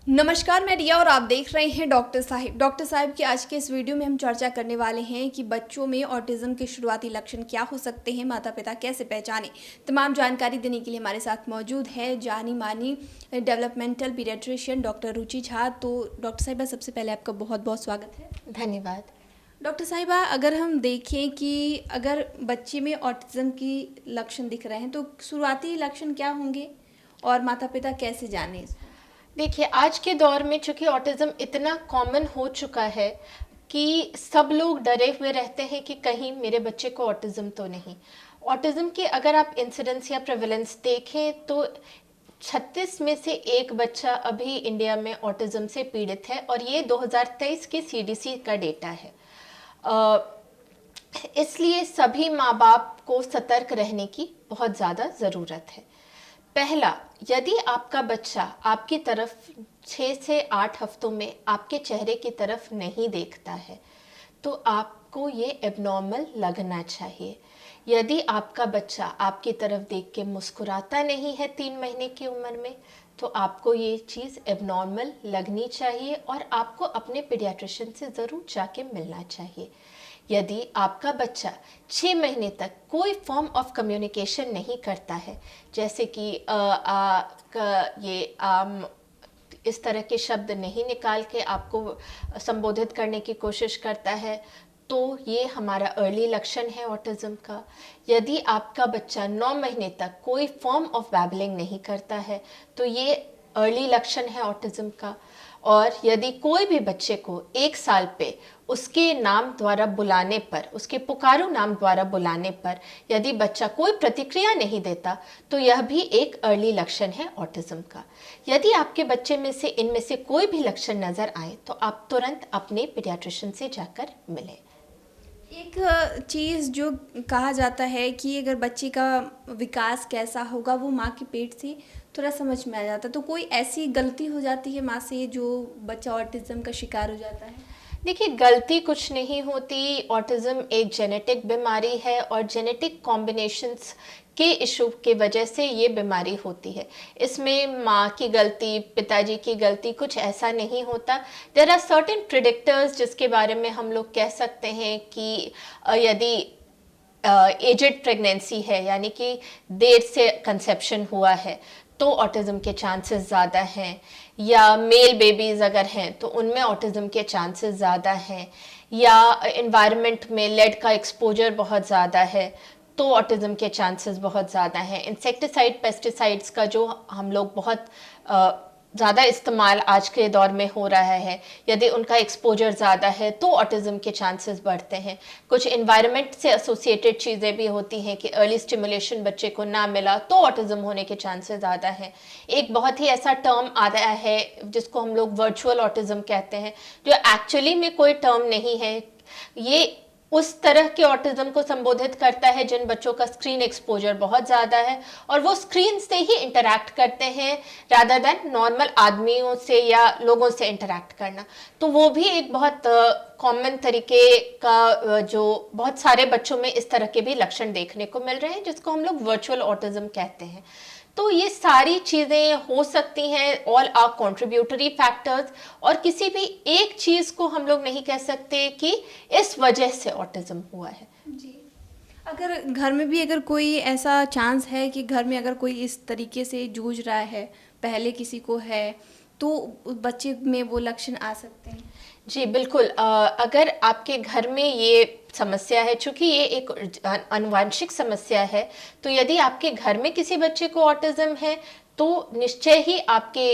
नमस्कार, मैं रिया और आप देख रहे हैं डॉक्टर साहिब। डॉक्टर साहिब की आज के इस वीडियो में हम चर्चा करने वाले हैं कि बच्चों में ऑटिज्म के शुरुआती लक्षण क्या हो सकते हैं, माता पिता कैसे पहचानें। तमाम जानकारी देने के लिए हमारे साथ मौजूद है जानी मानी डेवलपमेंटल पीडियाट्रिशियन डॉक्टर रुचि झा। तो डॉक्टर साहिबा, सबसे पहले आपका बहुत बहुत स्वागत है। धन्यवाद। डॉक्टर साहिबा, अगर हम देखें कि अगर बच्चे में ऑटिज्म की लक्षण दिख रहे हैं तो शुरुआती लक्षण क्या होंगे और माता पिता कैसे जानें? देखिए, आज के दौर में चूंकि ऑटिज्म इतना कॉमन हो चुका है कि सब लोग डरे हुए रहते हैं कि कहीं मेरे बच्चे को ऑटिज्म तो नहीं। ऑटिज्म की अगर आप इंसिडेंस या प्रेवलेंस देखें तो 36 में से एक बच्चा अभी इंडिया में ऑटिज्म से पीड़ित है और ये 2023 के सीडीसी का डेटा है। इसलिए सभी माँ बाप को सतर्क रहने की बहुत ज़्यादा ज़रूरत है। पहला, यदि आपका बच्चा आपकी तरफ 6 से 8 हफ्तों में आपके चेहरे की तरफ नहीं देखता है तो आपको ये एबनॉर्मल लगना चाहिए। यदि आपका बच्चा आपकी तरफ देख के मुस्कुराता नहीं है 3 महीने की उम्र में तो आपको ये चीज़ एबनॉर्मल लगनी चाहिए और आपको अपने पीडियाट्रिशियन से ज़रूर जाके मिलना चाहिए। यदि आपका बच्चा 6 महीने तक कोई फॉर्म ऑफ कम्युनिकेशन नहीं करता है, जैसे कि ये इस तरह के शब्द नहीं निकाल के आपको संबोधित करने की कोशिश करता है, तो ये हमारा अर्ली लक्षण है ऑटिज्म का। यदि आपका बच्चा 9 महीने तक कोई फॉर्म ऑफ बैबलिंग नहीं करता है तो ये अर्ली लक्षण है ऑटिज्म का। और यदि कोई भी बच्चे को 1 साल पे उसके नाम द्वारा बुलाने पर, उसके पुकारू नाम द्वारा बुलाने पर यदि बच्चा कोई प्रतिक्रिया नहीं देता तो यह भी एक अर्ली लक्षण है ऑटिज्म का। यदि आपके बच्चे में से इनमें से कोई भी लक्षण नज़र आए तो आप तुरंत अपने पीडियाट्रिशियन से जाकर मिलें। एक चीज़ जो कहा जाता है कि अगर बच्चे का विकास कैसा होगा वो माँ के पेट से थोड़ा समझ में आ जाता है, तो कोई ऐसी गलती हो जाती है माँ से जो बच्चा ऑटिज्म का शिकार हो जाता है? देखिए, गलती कुछ नहीं होती। ऑटिज्म एक जेनेटिक बीमारी है और जेनेटिक कॉम्बिनेशंस के इशू की वजह से ये बीमारी होती है। इसमें माँ की गलती, पिताजी की गलती कुछ ऐसा नहीं होता। देयर आर सर्टेन प्रिडिक्टर्स जिसके बारे में हम लोग कह सकते हैं कि यदि एजेड प्रेगनेंसी है, यानी कि देर से कंसेप्शन हुआ है, तो ऑटिज्म के चांसेस ज़्यादा हैं। या मेल बेबीज़ अगर हैं तो उनमें ऑटिज्म के चांसेस ज़्यादा हैं। या एनवायरनमेंट में लेड का एक्सपोजर बहुत ज़्यादा है तो ऑटिज्म के चांसेस बहुत ज़्यादा हैं। इंसेक्टिसाइड, पेस्टिसाइड्स का जो हम लोग बहुत ज़्यादा इस्तेमाल आज के दौर में हो रहा है, यदि उनका एक्सपोजर ज़्यादा है तो ऑटिज्म के चांसेस बढ़ते हैं। कुछ एनवायरनमेंट से एसोसिएटेड चीज़ें भी होती हैं कि अर्ली स्टिमुलेशन बच्चे को ना मिला तो ऑटिज्म होने के चांसेस ज़्यादा हैं। एक बहुत ही ऐसा टर्म आता है जिसको हम लोग वर्चुअल ऑटिज्म कहते हैं, जो एक्चुअली में कोई टर्म नहीं है। ये उस तरह के ऑटिज्म को संबोधित करता है जिन बच्चों का स्क्रीन एक्सपोजर बहुत ज़्यादा है और वो स्क्रीन से ही इंटरैक्ट करते हैं रादर देन नॉर्मल आदमियों से या लोगों से इंटरैक्ट करना। तो वो भी एक बहुत कॉमन तरीके का जो बहुत सारे बच्चों में इस तरह के भी लक्षण देखने को मिल रहे हैं, जिसको हम लोग वर्चुअल ऑटिज्म कहते हैं। तो ये सारी चीज़ें हो सकती हैं, ऑल आर कॉन्ट्रीब्यूटरी फैक्टर्स, और किसी भी एक चीज़ को हम लोग नहीं कह सकते कि इस वजह से ऑटिज्म हुआ है। जी, अगर घर में भी अगर कोई ऐसा चांस है कि घर में अगर कोई इस तरीके से जूझ रहा है, पहले किसी को है, तो बच्चे में वो लक्षण आ सकते हैं? जी बिल्कुल। अगर आपके घर में ये समस्या है, चूंकि ये एक आनुवंशिक समस्या है, तो यदि आपके घर में किसी बच्चे को ऑटिज्म है तो निश्चय ही आपके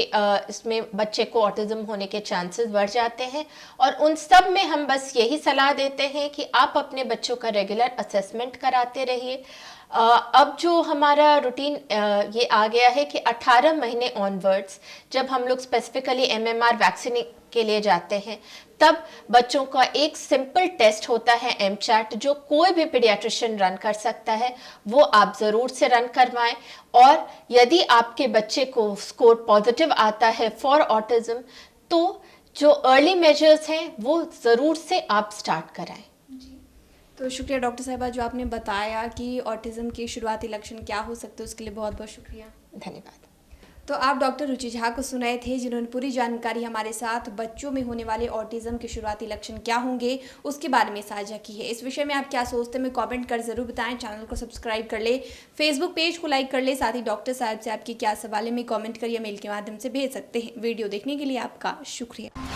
इसमें बच्चे को ऑटिज्म होने के चांसेस बढ़ जाते हैं। और उन सब में हम बस यही सलाह देते हैं कि आप अपने बच्चों का रेगुलर असेसमेंट कराते रहिए। अब जो हमारा रूटीन ये आ गया है कि 18 महीने ऑनवर्ड्स जब हम लोग स्पेसिफिकली एमएमआर वैक्सीन के लिए जाते हैं, तब बच्चों का एक सिंपल टेस्ट होता है एमचैट, जो कोई भी पीडियाट्रिशियन रन कर सकता है। वो आप ज़रूर से रन करवाएं। और यदि आपके बच्चे को स्कोर पॉजिटिव आता है फॉर ऑटिज्म तो जो अर्ली मेजर्स हैं वो ज़रूर से आप स्टार्ट कराएं। तो शुक्रिया डॉक्टर साहिबा, जो आपने बताया कि ऑटिज्म के शुरुआती लक्षण क्या हो सकते हैं, उसके लिए बहुत बहुत शुक्रिया। धन्यवाद। तो आप डॉक्टर रुचि झा को सुनाए थे, जिन्होंने पूरी जानकारी हमारे साथ बच्चों में होने वाले ऑटिज्म के शुरुआती लक्षण क्या होंगे उसके बारे में साझा की है। इस विषय में आप क्या सोचते हैं, कमेंट कर जरूर बताएं। चैनल को सब्सक्राइब कर ले, फेसबुक पेज को लाइक कर ले। साथ ही डॉक्टर साहब से आपकी क्या सवाल है, कमेंट करिए, मेल के माध्यम से भेज सकते हैं। वीडियो देखने के लिए आपका शुक्रिया।